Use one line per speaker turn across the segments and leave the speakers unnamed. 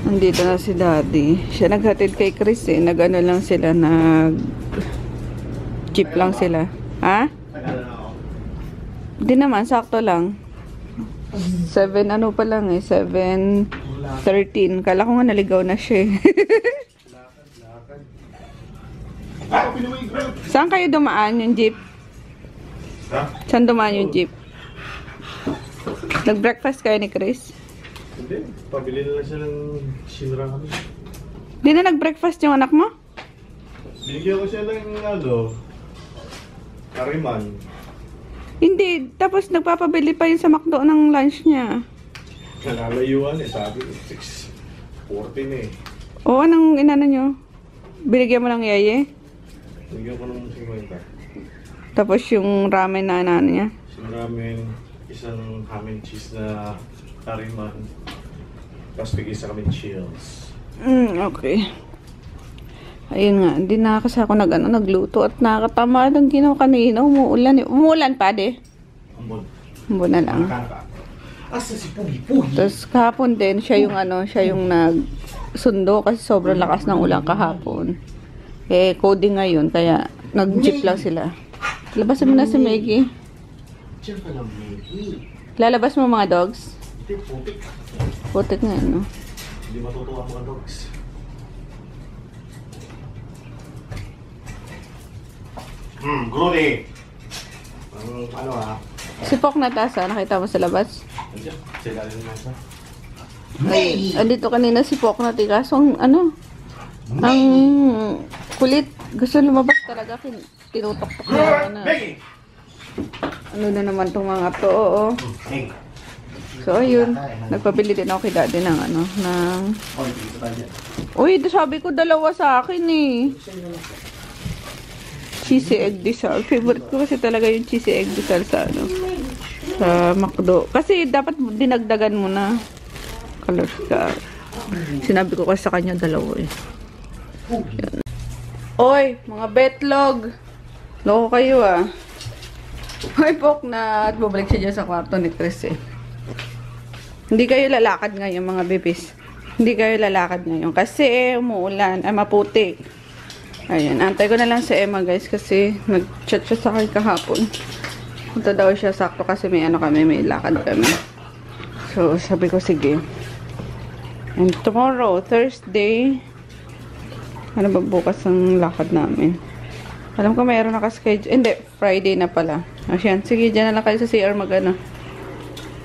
Nandito na si Daddy. Siya naghatid kay Chris eh. Nag-ano lang sila, jeep lang sila. Ha? Hindi naman, sakto lang. 7 ano pa lang eh, 7:13. Kala ko nga naligaw na siya eh. Saan kayo dumaan yung jeep? Saan dumaan yung jeep? Nag-breakfast kayo ni Chris?
Hindi, pabili na lang siya ng sinra kami.
Di na nag-breakfast yung anak mo?
Binigyan ko siya ng kariman.
Hindi, tapos nagpapabili pa yun sa McDo ng lunch niya.
Nalalayuan eh, sabi 6:40 na eh.
Oo, anong inano nyo? Binigyan mo ng yeye?
Binigyan ko ng 50.
Tapos yung ramen na ano niya?
Yung ramen, isang ham and cheese na kariman. Tapos bigay sa kami chills.
Okay. Ayun nga, hindi na kasi ako nagluto at nakakatamad ang ginawa kanina. Umuulan eh. Umuulan pa de? Ambon na lang.
Asa si Pugi-Pugi?
Tapos kahapon din, siya yung nagsundo kasi sobrang lakas ng ulan kahapon. Eh, coding ngayon, kaya nag-jeep lang sila. Labasan mo na si Maggie.
Diyan ka lang, Maggie.
Lalabas mo mga dogs?
Hindi, putik.
Putik nga, no?
Hindi matutuwa mga dogs. Grody! Ano
Si Pok natasa, nakita mo sa labas?
Andiyan, sila rin nasa.
Ay, andito kanina si Pok na kaso ang kulit. Gusto lumabas talaga, tinutok-tok na. Ano na naman tong mga to, oo. So, ayun. Nagpabili din ako kay Daddy ng Uy, sabi ko dalawa sa akin eh. Cheesy egg disal. Favorite ko kasi talaga yung cheesy egg disal sa sa McDo. Kasi dapat dinagdagan mo na. Colors ka. Sinabi ko kasi sa kanya dalawa eh. Yan. Oy, mga betlog. Loko kayo ah. Hoy, Pok na at bubalik siya dyan sa kwarto ni Chris eh. Hindi kayo lalakad ngayon mga bebis. Hindi kayo lalakad ngayon kasi umuulan. Ay, maputi. Ayan, antay ko na lang si Emma guys kasi nag-chat siya sa akin kahapon. Punta daw siya sakto kasi may may lakad kami. So, sabi ko sige. And tomorrow, Thursday, ano ba bukas ang lakad namin? Alam ko mayroon nakaschedule. Hindi, Friday na pala. Ayan, sige, dyan na lang kayo sa CR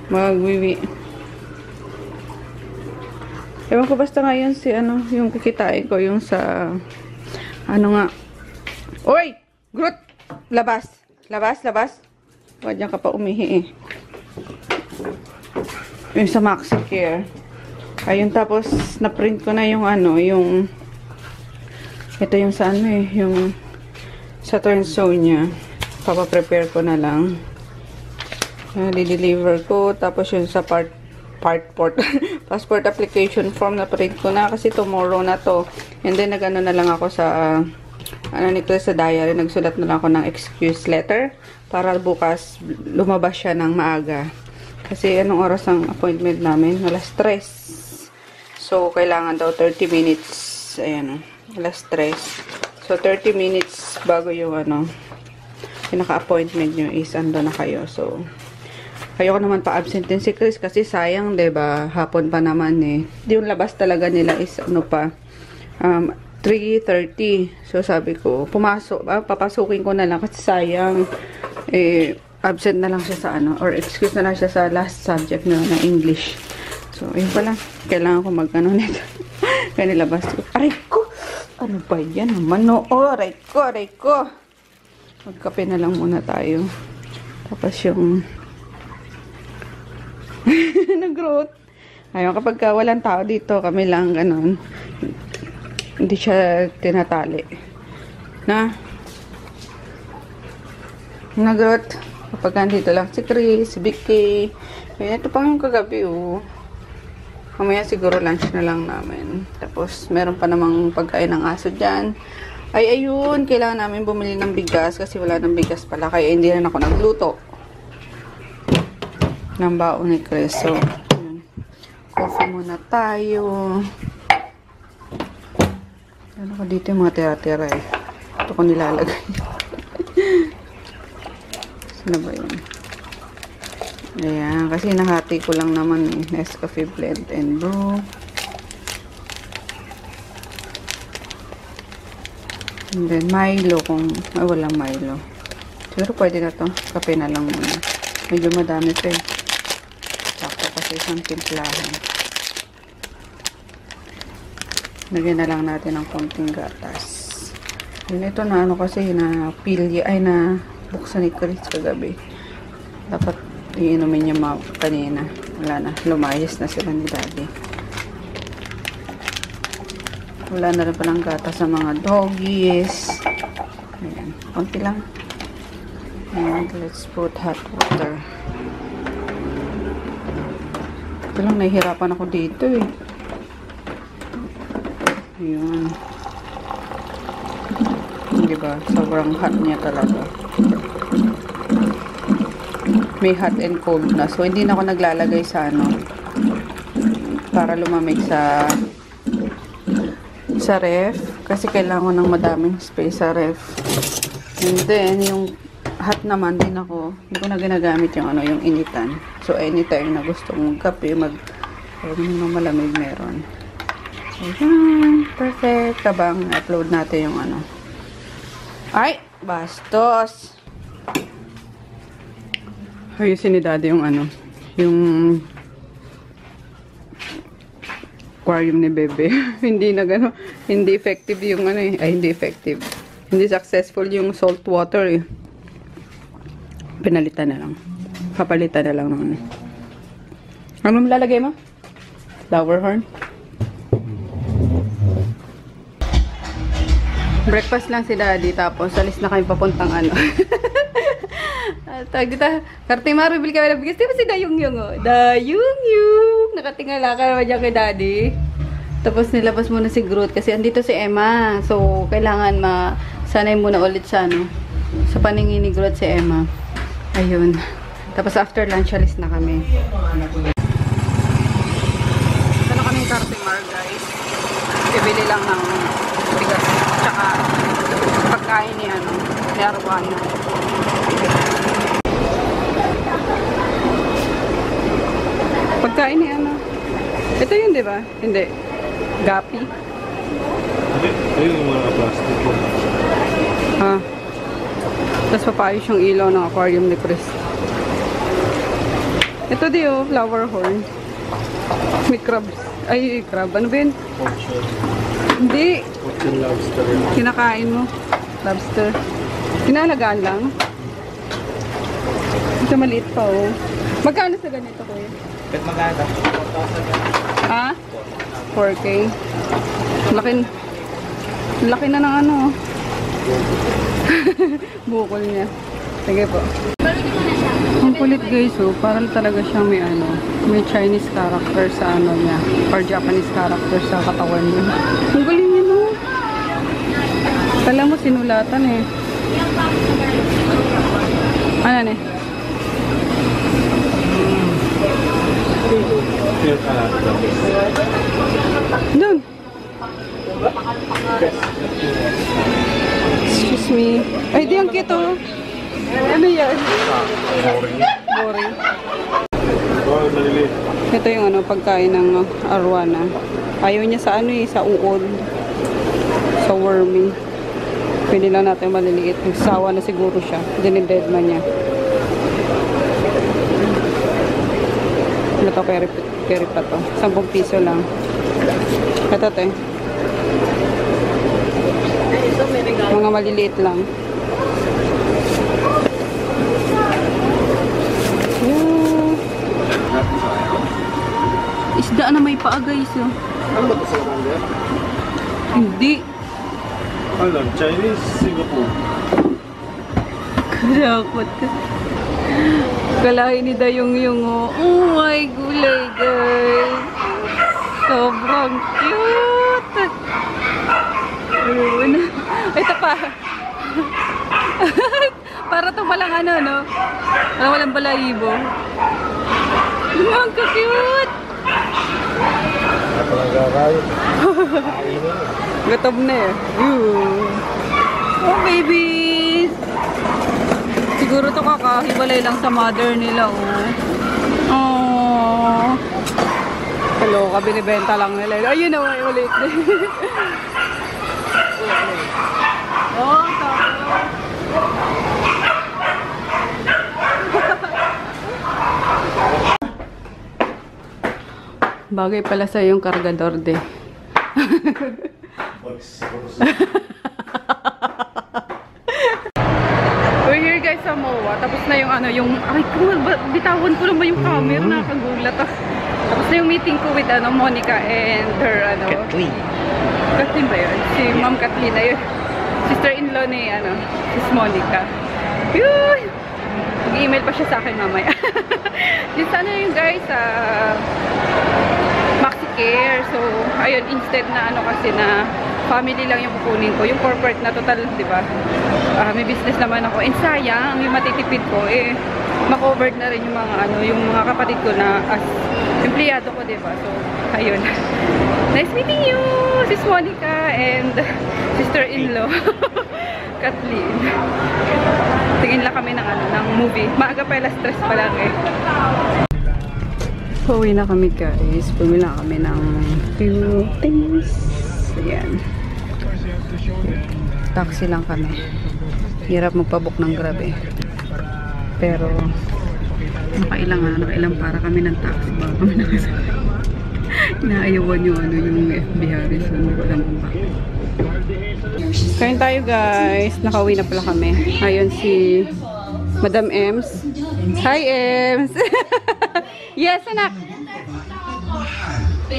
magwiwi. Ewan ko basta ngayon si yung kikitain ko yung sa nga. Oy! Groot! Labas! Labas! Huwag dyan ka pa umihi eh. Yung sa MAXICARE. Ayun, tapos na-print ko na yung ito yung sa yung sa Sony. Papa-prepare ko na lang. Di-deliver ko. Tapos yung sa passport application form na print ko na kasi tomorrow na to. And then nagano na lang ako sa sa diary, nagsulat na lang ako ng excuse letter para bukas lumabas siya ng maaga. Kasi anong oras ang appointment namin? Alas 3. So kailangan daw 30 minutes. Ayan, alas 3. So 30 minutes bago yung pinaka-appointment nyo is ando na kayo. So ayoko naman pa-absent din si Chris kasi sayang, 'di ba? Hapon pa naman eh. Yung labas talaga nila is 3:30. So sabi ko, papasukin ko na lang kasi sayang absent na lang siya sa or excuse na lang siya sa last subject na English. So ayun pala, kailangan ko nito. Kaya nilabas ko. Aray ko! Ano ba yan naman? No, aray ko! Magkape na lang muna tayo. Tapos yung nag-growth. Ayun, kapag walang tao dito, kami lang ganon. Hindi siya tinatali. Nag-growth. Kapag dito lang si Chris, si Vicky. Ayun, ito pang yung kagabi, oh. Mamaya siguro lunch na lang namin. Tapos, meron pa namang pagkain ng aso dyan. Ay, ayun. Kailangan namin bumili ng bigas kasi wala ng bigas pala. Kaya hindi na ako nagluto ng baon ni Chris. So, Coffee muna tayo. Ano ko dito yung mga tira-tira eh. Ito ko nilalagay. Saan ba yun? Ayan, kasi nahati ko lang naman eh. Nescafe blend and brew. And then Milo kung walang Milo. Siguro pwede na to. Kape na lang muna. Medyo madami pa eh. Sakto kasi isang timplahan. Lagyan na lang natin ng konting gatas. Yun, ito na ano kasi na pilya ay na buksan ni Chris kagabi. Dapat iinumin niya kanina. Wala na. Lumayas na sila ni Daddy. Wala na rin palang gatas sa mga doggies. Ayan. Konti lang. And let's put hot water. Ito lang, nahihirapan ako dito eh. Ayan. Diba? Sobrang hot niya talaga. May hot and cold na. So, hindi na ako naglalagay sa ano. Para lumamig sa ref. Kasi kailangan ko ng madaming space sa ref. And then, yung hot naman din ako. Hindi ko na ginagamit yung ano, yung initan. So, anytime na gusto mong kape, ng malamig meron. Ayan. Perfect. Tabang upload natin yung ano. Ay! Bastos! Ayusin ni Daddy yung ano. Yung aquarium ni Bebe. Hindi na gano. Hindi effective yung ano eh. Ay, hindi effective. Hindi successful yung salt water eh. Pinalitan na lang. Papalitan na lang ng ano. Ano malalagay mo? Flower horn? Breakfast lang si Daddy. Tapos, alis na kami papuntang ano. Tawag dito. Kartimar, bibili kami ng bigas. Di ba si Dayung-yung oh? Dayung-yung! Nakatingala ka naman dyan kay Daddy. Tapos nilabas muna si Groot kasi andito si Emma. So, kailangan sanay muna ulit sa ano. Sa paningin ni Groot si Emma. Ayun. Tapos after lunch, alis na kami. Ano kaming Kartimar, guys? Bibili lang ng bigas. Tsaka pagkain ni ano. Ni Arwana. Pagkain ni ano. Ito yun, di ba? Hindi. Gapi.
Ayun yung mga plastic.
Ah. Tapos papayos yung ilaw ng aquarium ni Chris. Ito di oh, flower horn. May crabs. Ay, crab. Ano ba yun?
Fortune.
Hindi.
Fortune lobster.
Kinakain mo. Lobster. Kinalagaan lang. Ito maliit pa oh. Magkano sa ganito ko eh?
Bet maganda.
Ha? 4K. Laki na ng ano. Bukol niya. Sige po. Ang kulit guys oh. Parang talaga siyang may ano. May Chinese character sa ano niya. Or Japanese character sa katawan niya. Ang galing niya no. Kala mo sinulatan eh. Ano eh? Doon. Excuse me. Ay, di ang cute oh. Ano yan?
Boring.
Boring.
Oh, maliliit.
Ito yung ano, pagkain ng Arwana. Ayaw niya sa ano eh, sa uod. Sa worming. Pwede lang natin maliliit. Nagsawa na siguro siya. Dinidedma niya. Ano to, keri pa to. 10 piso lang. Ito te. Mga maliliit lang. Oh. Isda na may paa guys. Oh.
Ano ba ito sa Canada?
Hindi.
Ano? Chinese? Singapore?
Kalakot ka. Kalahin ni Dayung-yung oh. Oh my gulay guys. Sobrang cute. Ayun. Ay, ito pa. Para ito palang ano, no? Parang walang balahibo. Ang ka-cute. Gutom na eh. Oh, babies! Siguro to kakahiwalay lang sa mother nila, oh. Oh. Hello, binibenta lang nila. Ayun na, may ulit. Oh, bagay pala sa yung kargador de. We're here guys sa MOA. Tapos na yung ano, yung ay cool, bitawan ko naman yung camera, nakagulat ako. Tapos na yung meeting ko with ano, Monica and her ano. Kathleen. Kathleen ba yun? Si Ma'am Kathleen na yun. Sister-in-law ni ano, sis Monica. Yun! Mag-email pa siya sa akin mamaya. Yung sana yun guys, MAXICARE. So, ayun, instead na ano kasi na family lang yung kukunin ko. Yung corporate na total, di ba? May business naman ako. And sayang, yung matitipid ko, eh, makovered na rin yung mga ano, yung mga kapatid ko na as empleyado ko, di ba? So, ayun. Nice meeting you, sis Monica and sister-in-law, Kathleen. Tingin lang kami ng ano, ng movie. Maaga pa, stress pa lang eh. Pauwi na kami guys. Pumila kami ng few things. Ayan. Taxi lang kami. Hirap magpabook ng Grab eh. Pero nakailang para kami ng taxi para kami nakasakay. Inaayawan yung ano, yung FB Harrison. Hindi ko alam kung bakit. Kain tayo guys. Nakauwi na pala kami. Ayun si Madam Ems. Hi Ems! Yes anak!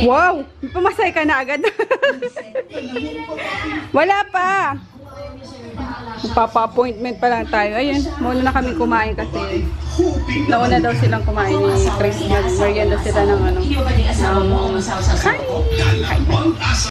Wow! Pumasay ka na agad. Wala pa! Papa-appointment pa lang tayo. Ayun, muna na kami kumain kasi nauna daw silang kumain ni Chris. Mag-merienda sila ng ano, ng kain.